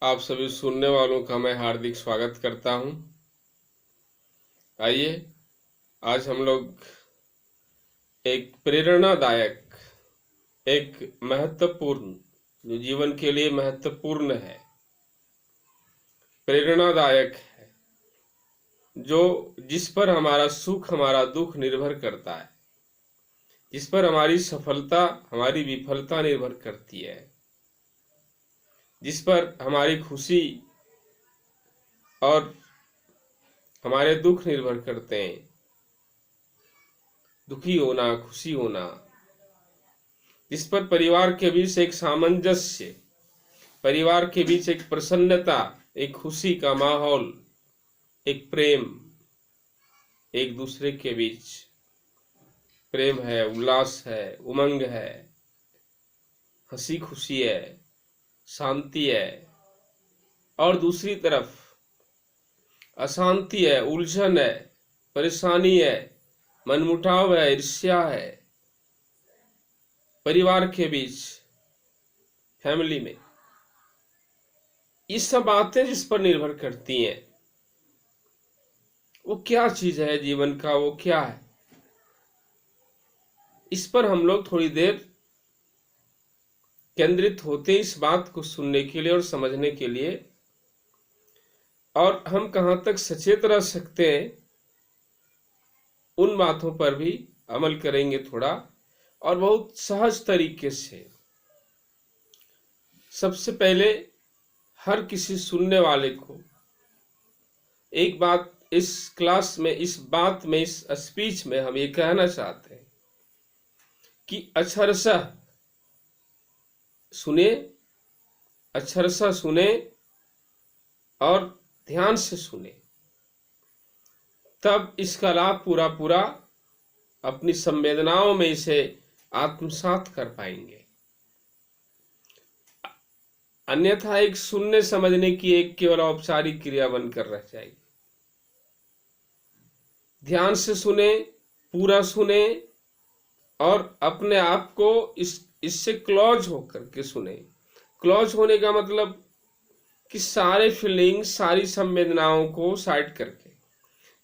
आप सभी सुनने वालों का मैं हार्दिक स्वागत करता हूं। आइए आज हम लोग एक प्रेरणादायक, एक महत्वपूर्ण, जो जीवन के लिए महत्वपूर्ण है, प्रेरणादायक है, जो जिस पर हमारा सुख हमारा दुख निर्भर करता है, जिस पर हमारी सफलता हमारी विफलता निर्भर करती है, जिस पर हमारी खुशी और हमारे दुख निर्भर करते हैं, दुखी होना खुशी होना, जिस पर परिवार के बीच एक सामंजस्य, परिवार के बीच एक प्रसन्नता, एक खुशी का माहौल, एक प्रेम, एक दूसरे के बीच प्रेम है, उल्लास है, उमंग है, हंसी खुशी है, शांति है, और दूसरी तरफ अशांति है, उलझन है, परेशानी है, मनमुटाव है, ईर्ष्या है, परिवार के बीच, फैमिली में। ये सब बातें जिस पर निर्भर करती हैं, वो क्या चीज है जीवन का, वो क्या है, इस पर हम लोग थोड़ी देर केंद्रित होते हैं इस बात को सुनने के लिए और समझने के लिए। और हम कहां तक सचेत रह सकते हैं उन बातों पर भी अमल करेंगे थोड़ा, और बहुत सहज तरीके से। सबसे पहले हर किसी सुनने वाले को एक बात इस क्लास में, इस बात में, इस स्पीच में हम ये कहना चाहते हैं कि अक्षरशः सुने, अक्षरशः सुने और ध्यान से सुने, तब इसका लाभ पूरा पूरा अपनी संवेदनाओं में इसे आत्मसात कर पाएंगे। अन्यथा एक सुनने समझने की एक केवल औपचारिक क्रिया बनकर रह जाएगी। ध्यान से सुने, पूरा सुने, और अपने आप को इससे क्लोज होकर के सुने। क्लोज होने का मतलब कि सारे फीलिंग्स, सारी संवेदनाओं को साइड करके,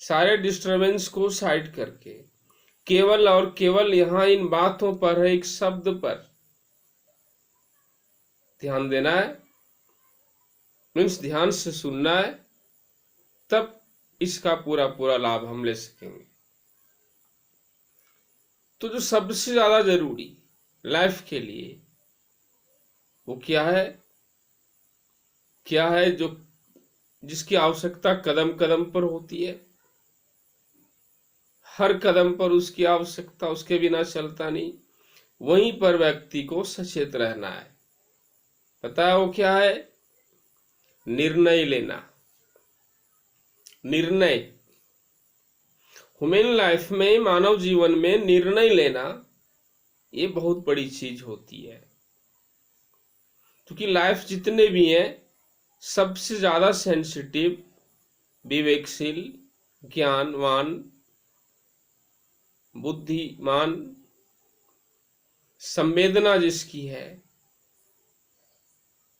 सारे डिस्टरबेंस को साइड करके, केवल और केवल यहाँ इन बातों पर, एक शब्द पर ध्यान देना है, मीन्स ध्यान से सुनना है, तब इसका पूरा पूरा लाभ हम ले सकेंगे। तो जो सबसे ज्यादा जरूरी लाइफ के लिए वो क्या है, क्या है जो जिसकी आवश्यकता कदम कदम पर होती है, हर कदम पर उसकी आवश्यकता, उसके बिना चलता नहीं, वहीं पर व्यक्ति को सचेत रहना है। पता है वो क्या है? निर्णय लेना। निर्णय ह्यूमन लाइफ में, मानव जीवन में निर्णय लेना ये बहुत बड़ी चीज होती है। क्योंकि लाइफ जितने भी हैं, सबसे ज्यादा सेंसिटिव, विवेकशील, ज्ञानवान, बुद्धिमान, संवेदना जिसकी है,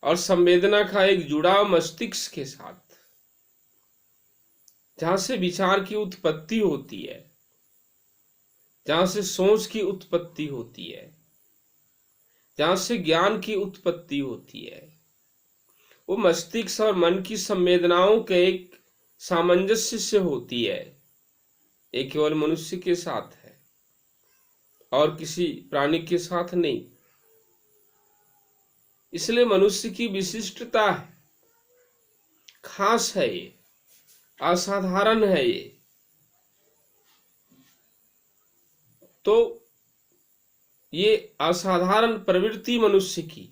और संवेदना का एक जुड़ाव मस्तिष्क के साथ, जहां से विचार की उत्पत्ति होती है, जहां से सोच की उत्पत्ति होती है, जहां से ज्ञान की उत्पत्ति होती है, वो मस्तिष्क और मन की संवेदनाओं के एक सामंजस्य से होती है। ये केवल मनुष्य के साथ है और किसी प्राणी के साथ नहीं। इसलिए मनुष्य की विशिष्टता है, खास है, ये असाधारण है। ये तो ये असाधारण प्रवृत्ति मनुष्य की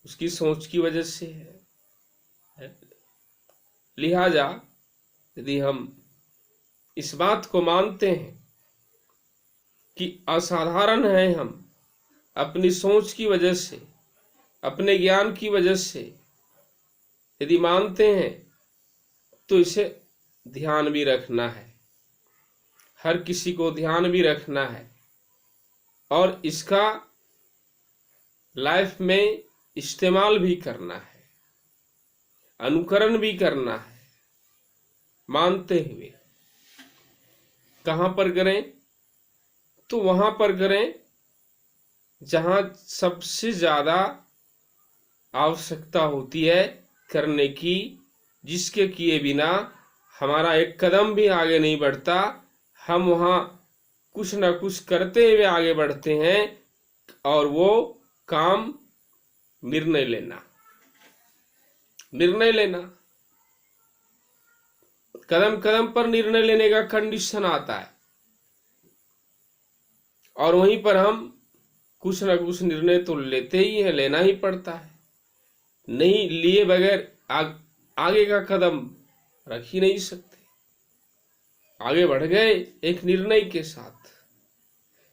उसकी सोच की वजह से है। लिहाजा यदि हम इस बात को मानते हैं कि असाधारण है, हम अपनी सोच की वजह से, अपने ज्ञान की वजह से यदि मानते हैं, तो इसे ध्यान भी रखना है, हर किसी को ध्यान भी रखना है, और इसका लाइफ में इस्तेमाल भी करना है, अनुकरण भी करना है, मानते हुए। कहां पर करें? तो वहां पर करें जहां सबसे ज्यादा आवश्यकता होती है करने की, जिसके किए बिना हमारा एक कदम भी आगे नहीं बढ़ता। हम वहां कुछ ना कुछ करते हुए आगे बढ़ते हैं, और वो काम निर्णय लेना। निर्णय लेना, कदम कदम पर निर्णय लेने का कंडीशन आता है, और वहीं पर हम कुछ ना कुछ निर्णय तो लेते ही हैं, लेना ही पड़ता है। नहीं लिए बगैर आगे का कदम रख ही नहीं सकते। आगे बढ़ गए एक निर्णय के साथ,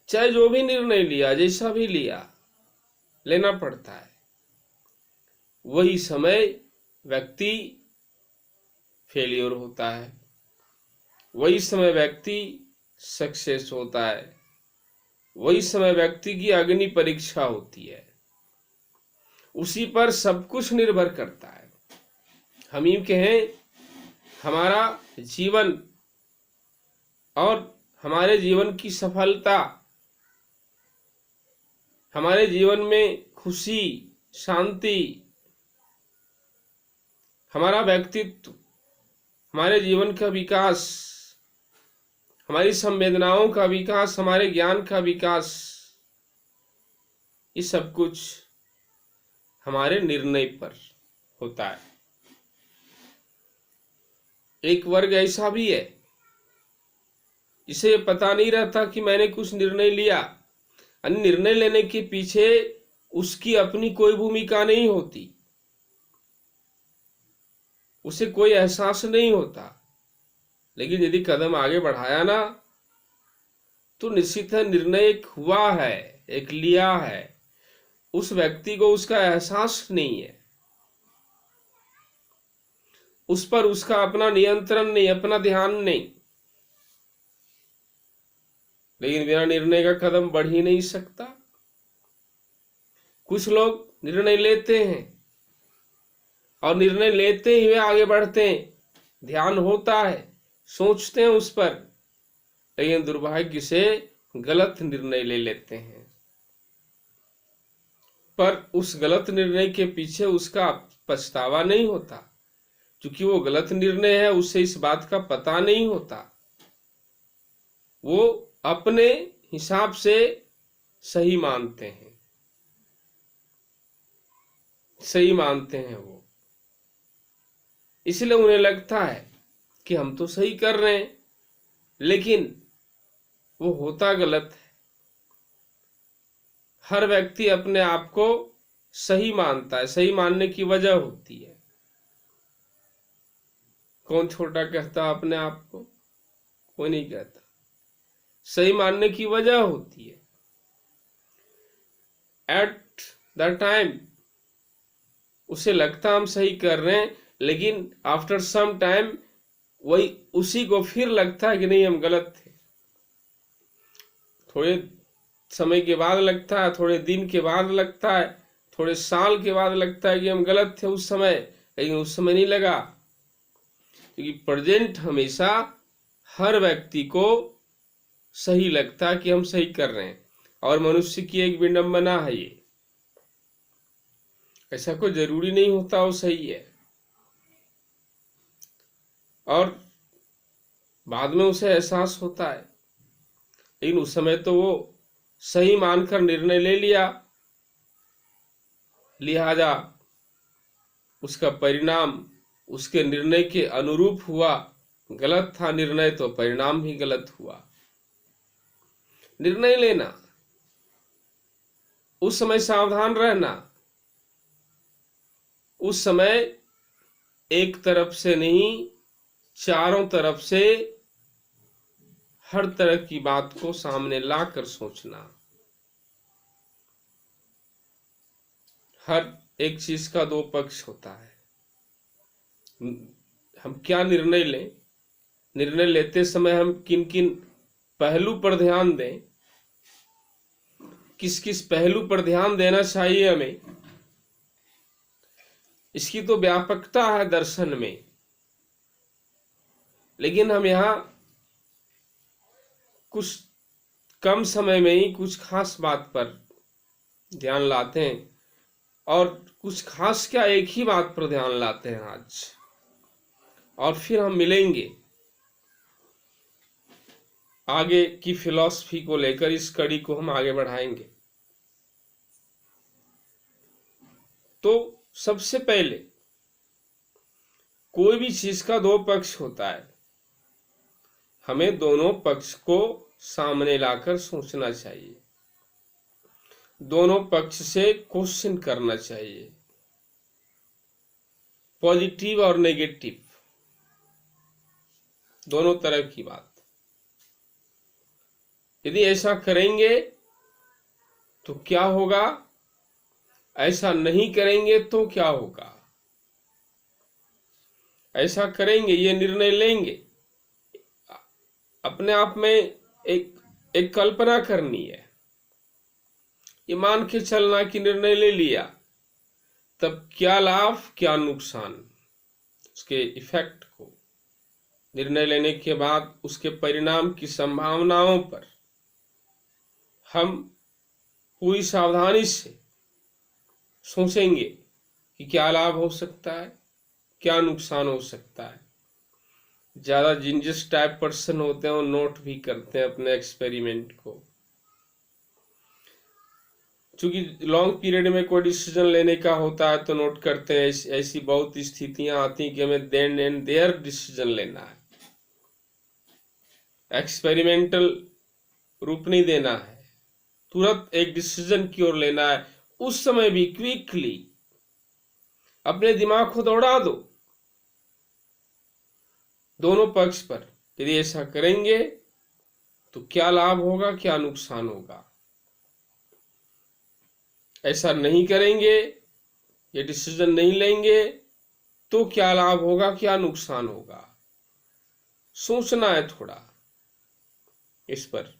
चाहे जो भी निर्णय लिया, जैसा भी लिया, लेना पड़ता है। वही समय व्यक्ति फेलियर होता है, वही समय व्यक्ति सक्सेस होता है, वही समय व्यक्ति की अग्नि परीक्षा होती है। उसी पर सब कुछ निर्भर करता है। हम यूं कहें, हमारा जीवन और हमारे जीवन की सफलता, हमारे जीवन में खुशी, शांति, हमारा व्यक्तित्व, हमारे जीवन का विकास, हमारी संवेदनाओं का विकास, हमारे ज्ञान का विकास, ये सब कुछ हमारे निर्णय पर होता है। एक वर्ग ऐसा भी है जिसे पता नहीं रहता कि मैंने कुछ निर्णय लिया, निर्णय लेने के पीछे उसकी अपनी कोई भूमिका नहीं होती, उसे कोई एहसास नहीं होता। लेकिन यदि कदम आगे बढ़ाया ना, तो निश्चित है निर्णय एक हुआ है, एक लिया है। उस व्यक्ति को उसका एहसास नहीं है, उस पर उसका अपना नियंत्रण नहीं, अपना ध्यान नहीं। लेकिन बिना निर्णय का कदम बढ़ ही नहीं सकता। कुछ लोग निर्णय लेते हैं और निर्णय लेते हुए आगे बढ़ते हैं, ध्यान होता है, सोचते हैं उस पर, लेकिन दुर्भाग्य से गलत निर्णय ले लेते हैं। पर उस गलत निर्णय के पीछे उसका पछतावा नहीं होता, क्योंकि वो गलत निर्णय है, उसे इस बात का पता नहीं होता। वो अपने हिसाब से सही मानते हैं, सही मानते हैं वो, इसलिए उन्हें लगता है कि हम तो सही कर रहे हैं, लेकिन वो होता गलत है। हर व्यक्ति अपने आप को सही मानता है, सही मानने की वजह होती है। कौन छोटा कहता अपने आप को? कोई नहीं कहता। सही मानने की वजह होती है। एट द टाइम उसे लगता हम सही कर रहे हैं, लेकिन आफ्टर सम टाइम वही उसी को फिर लगता है कि नहीं हम गलत थे। थोड़े समय के बाद लगता है, थोड़े दिन के बाद लगता है, थोड़े साल के बाद लगता है कि हम गलत थे उस समय, लेकिन उस समय नहीं लगा। क्योंकि प्रेजेंट हमेशा हर व्यक्ति को सही लगता है कि हम सही कर रहे हैं, और मनुष्य की एक विडंबना है ये। ऐसा कोई जरूरी नहीं होता वो सही है, और बाद में उसे एहसास होता है, लेकिन उस समय तो वो सही मानकर निर्णय ले लिया, लिहाजा उसका परिणाम उसके निर्णय के अनुरूप हुआ। गलत था निर्णय तो परिणाम भी गलत हुआ। निर्णय लेना, उस समय सावधान रहना, उस समय एक तरफ से नहीं, चारों तरफ से हर तरह की बात को सामने लाकर सोचना। हर एक चीज का दो पक्ष होता है। हम क्या निर्णय लें, निर्णय लेते समय हम किन किन पहलू पर ध्यान दें, किस किस पहलू पर ध्यान देना चाहिए हमें, इसकी तो व्यापकता है दर्शन में, लेकिन हम यहाँ कुछ कम समय में ही कुछ खास बात पर ध्यान लाते हैं, और कुछ खास क्या, एक ही बात पर ध्यान लाते हैं आज। और फिर हम मिलेंगे आगे की फिलॉसफी को लेकर, इस कड़ी को हम आगे बढ़ाएंगे। तो सबसे पहले, कोई भी चीज का दो पक्ष होता है, हमें दोनों पक्ष को सामने लाकर सोचना चाहिए, दोनों पक्ष से क्वेश्चन करना चाहिए, पॉजिटिव और नेगेटिव दोनों तरह की बात। यदि ऐसा करेंगे तो क्या होगा, ऐसा नहीं करेंगे तो क्या होगा, ऐसा करेंगे, ये निर्णय लेंगे, अपने आप में एक कल्पना करनी है। ये मान के चलना कि निर्णय ले लिया, तब क्या लाभ क्या नुकसान, उसके इफेक्ट को, निर्णय लेने के बाद उसके परिणाम की संभावनाओं पर हम पूरी सावधानी से सोचेंगे कि क्या लाभ हो सकता है, क्या नुकसान हो सकता है। ज्यादा जिस टाइप पर्सन होते हैं वो नोट भी करते हैं अपने एक्सपेरिमेंट को, क्योंकि लॉन्ग पीरियड में कोई डिसीजन लेने का होता है तो नोट करते हैं। ऐसी बहुत स्थितियां आती हैं कि हमें देन एंड देयर डिसीजन लेना है, एक्सपेरिमेंटल रूप नहीं देना है, तुरंत एक डिसीजन की ओर लेना है। उस समय भी क्विकली अपने दिमाग को दौड़ा दो दोनों पक्ष पर। यदि ऐसा करेंगे तो क्या लाभ होगा क्या नुकसान होगा, ऐसा नहीं करेंगे, ये डिसीजन नहीं लेंगे तो क्या लाभ होगा क्या नुकसान होगा। सोचना है थोड़ा इस पर,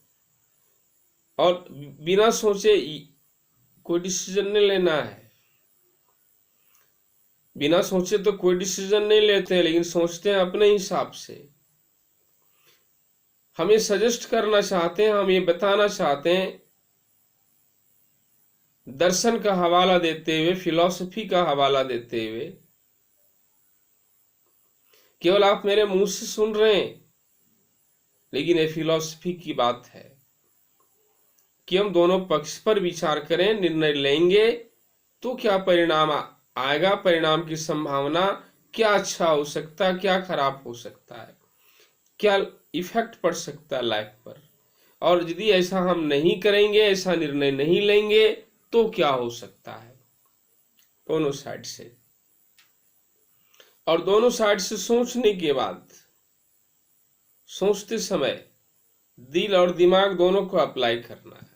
और बिना सोचे कोई डिसीजन नहीं लेना है। बिना सोचे तो कोई डिसीजन नहीं लेते हैं, लेकिन सोचते हैं अपने हिसाब से। हम ये सजेस्ट करना चाहते हैं, हम ये बताना चाहते हैं, दर्शन का हवाला देते हुए, फिलॉसफी का हवाला देते हुए। केवल आप मेरे मुंह से सुन रहे हैं, लेकिन ये फिलॉसफी की बात है कि हम दोनों पक्ष पर विचार करें, निर्णय लेंगे तो क्या परिणाम आएगा, परिणाम की संभावना, क्या अच्छा हो सकता है क्या खराब हो सकता है, क्या इफेक्ट पड़ सकता है लाइफ पर। और यदि ऐसा हम नहीं करेंगे, ऐसा निर्णय नहीं लेंगे तो क्या हो सकता है, दोनों साइड से। और दोनों साइड से सोचने के बाद, सोचते समय दिल और दिमाग दोनों को अप्लाई करना है।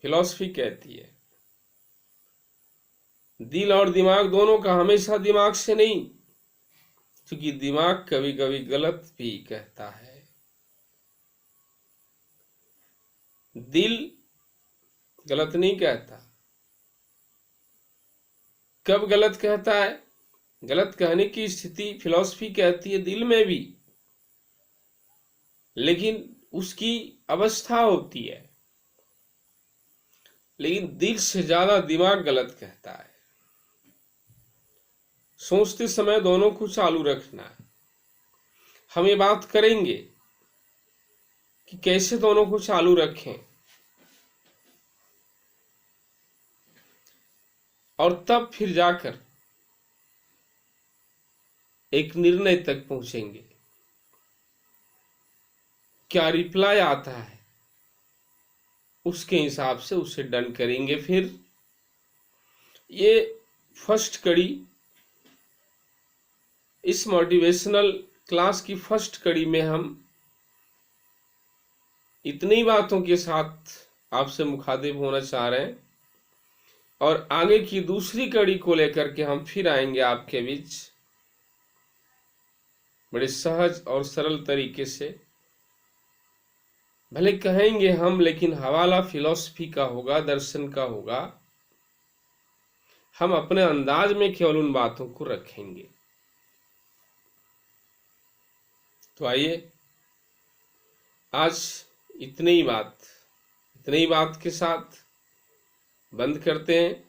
फिलॉसफी कहती है दिल और दिमाग दोनों का, हमेशा दिमाग से नहीं, क्योंकि दिमाग कभी कभी गलत भी कहता है। दिल गलत नहीं कहता। कब गलत कहता है, गलत कहने की स्थिति फिलॉसफी कहती है दिल में भी, लेकिन उसकी अवस्था होती है। लेकिन दिल से ज्यादा दिमाग गलत कहता है। सोचते समय दोनों को चालू रखना है। हम ये बात करेंगे कि कैसे दोनों को चालू रखें, और तब फिर जाकर एक निर्णय तक पहुंचेंगे। क्या रिप्लाई आता है उसके हिसाब से उसे डन करेंगे। फिर ये फर्स्ट कड़ी, इस मोटिवेशनल क्लास की फर्स्ट कड़ी में हम इतनी बातों के साथ आपसे मुखातिब होना चाह रहे हैं, और आगे की दूसरी कड़ी को लेकर के हम फिर आएंगे आपके बीच बड़े सहज और सरल तरीके से। भले कहेंगे हम, लेकिन हवाला फिलॉसफी का होगा, दर्शन का होगा। हम अपने अंदाज में केवल उन बातों को रखेंगे। तो आइए आज इतनी ही बात के साथ बंद करते हैं।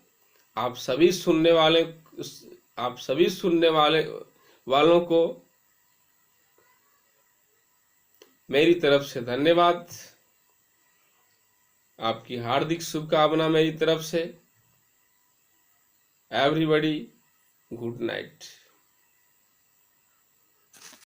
आप सभी सुनने वालों को मेरी तरफ से धन्यवाद। आपकी हार्दिक शुभकामना मेरी तरफ से। Everybody good night.